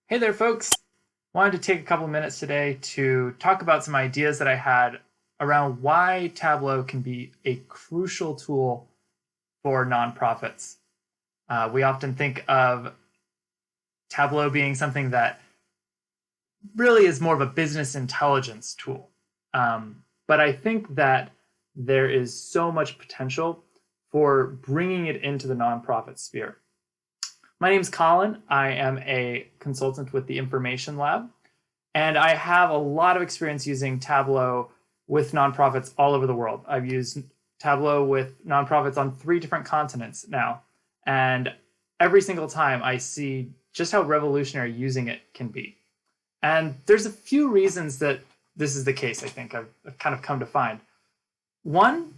Hey there, folks. Wanted to take a couple minutes today to talk about some ideas that I had around why Tableau can be a crucial tool for nonprofits. We often think of Tableau being something that really is more of a business intelligence tool. But I think that there is so much potential for bringing it into the nonprofit sphere. My name's Colin. I am a consultant with the Information Lab, and I have a lot of experience using Tableau with nonprofits all over the world. I've used Tableau with nonprofits on 3 different continents now, and every single time I see just how revolutionary using it can be. And there's a few reasons that this is the case, I think I've kind of come to find. One,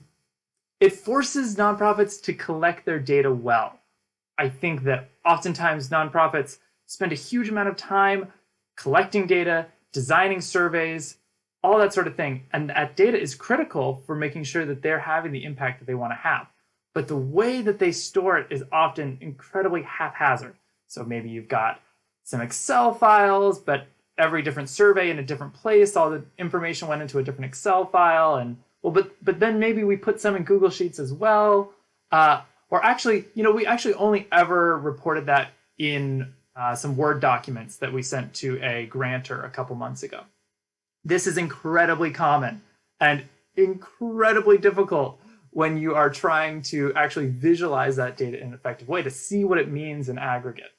it forces nonprofits to collect their data well. I think that oftentimes nonprofits spend a huge amount of time collecting data, designing surveys, all that sort of thing. And that data is critical for making sure that they're having the impact that they want to have. But the way that they store it is often incredibly haphazard. So maybe you've got some Excel files, but every different survey in a different place, all the information went into a different Excel file. And but then maybe we put some in Google Sheets as well. Or actually, we actually only ever reported that in some Word documents that we sent to a grantor a couple months ago. This is incredibly common and incredibly difficult when you are trying to actually visualize that data in an effective way to see what it means in aggregate.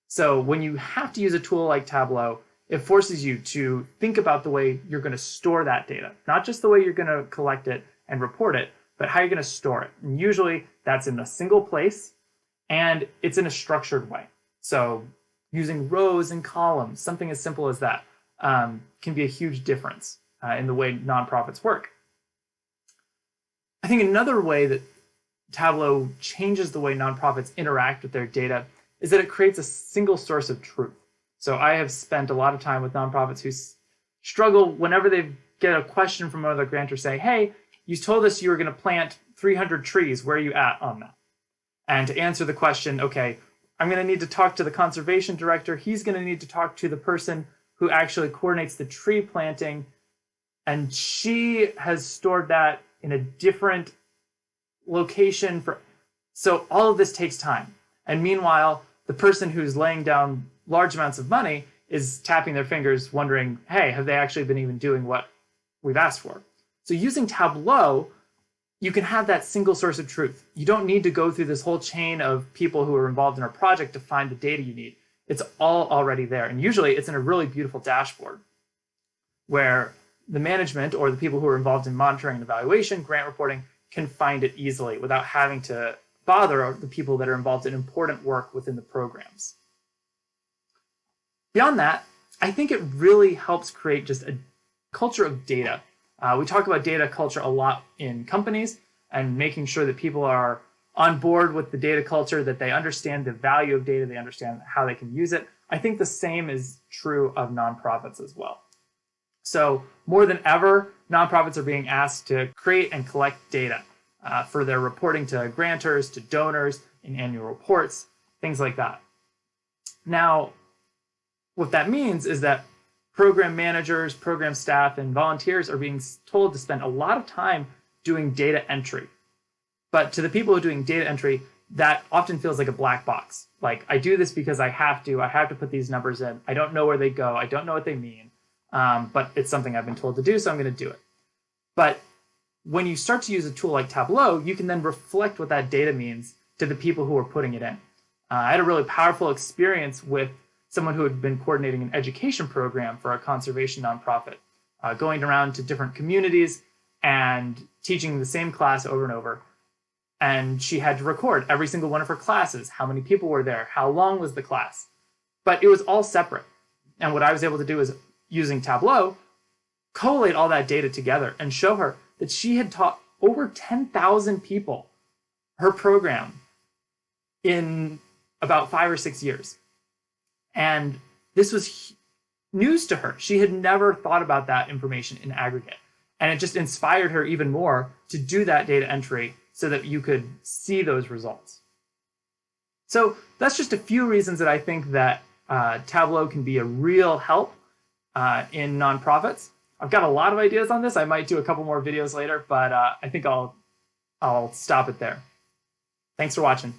So when you have to use a tool like Tableau, it forces you to think about the way you're going to store that data, not just the way you're going to collect it and report it, but how you're going to store it. And usually that's in a single place and it's in a structured way. So using rows and columns, something as simple as that, can be a huge difference in the way nonprofits work. I think another way that Tableau changes the way nonprofits interact with their data is that it creates a single source of truth. So I have spent a lot of time with nonprofits who struggle whenever they get a question from another grantor saying, hey, you told us you were going to plant 300 trees. Where are you at on that? And to answer the question, okay, I'm going to need to talk to the conservation director. He's going to need to talk to the person who actually coordinates the tree planting. And she has stored that in a different location. So all of this takes time. And meanwhile, the person who's laying down large amounts of money is tapping their fingers wondering, hey, have they actually been even doing what we've asked for? So using Tableau, you can have that single source of truth. You don't need to go through this whole chain of people who are involved in a project to find the data you need. It's all already there. And usually it's in a really beautiful dashboard where the management or the people who are involved in monitoring and evaluation, grant reporting, can find it easily without having to bother the people that are involved in important work within the programs. Beyond that, I think it really helps create just a culture of data. We talk about data culture a lot in companies and making sure that people are on board with the data culture, that they understand the value of data, they understand how they can use it. I think the same is true of nonprofits as well. So more than ever, nonprofits are being asked to create and collect data for their reporting to grantors, to donors, in annual reports, things like that. Now, what that means is that program managers, program staff, and volunteers are being told to spend a lot of time doing data entry. But to the people who are doing data entry, that often feels like a black box. Like, I do this because I have to put these numbers in. I don't know where they go. I don't know what they mean. But it's something I've been told to do, so I'm going to do it. But when you start to use a tool like Tableau, you can then reflect what that data means to the people who are putting it in. I had a really powerful experience with someone who had been coordinating an education program for a conservation nonprofit, going around to different communities and teaching the same class over and over. And she had to record every single one of her classes, how many people were there, how long was the class. But it was all separate. And what I was able to do is, using Tableau, collate all that data together and show her that she had taught over 10,000 people her program in about 5 or 6 years. And this was news to her. She had never thought about that information in aggregate. And it just inspired her even more to do that data entry so that you could see those results. So that's just a few reasons that I think that Tableau can be a real help in nonprofits. I've got a lot of ideas on this. I might do a couple more videos later, but I think I'll stop it there. Thanks for watching.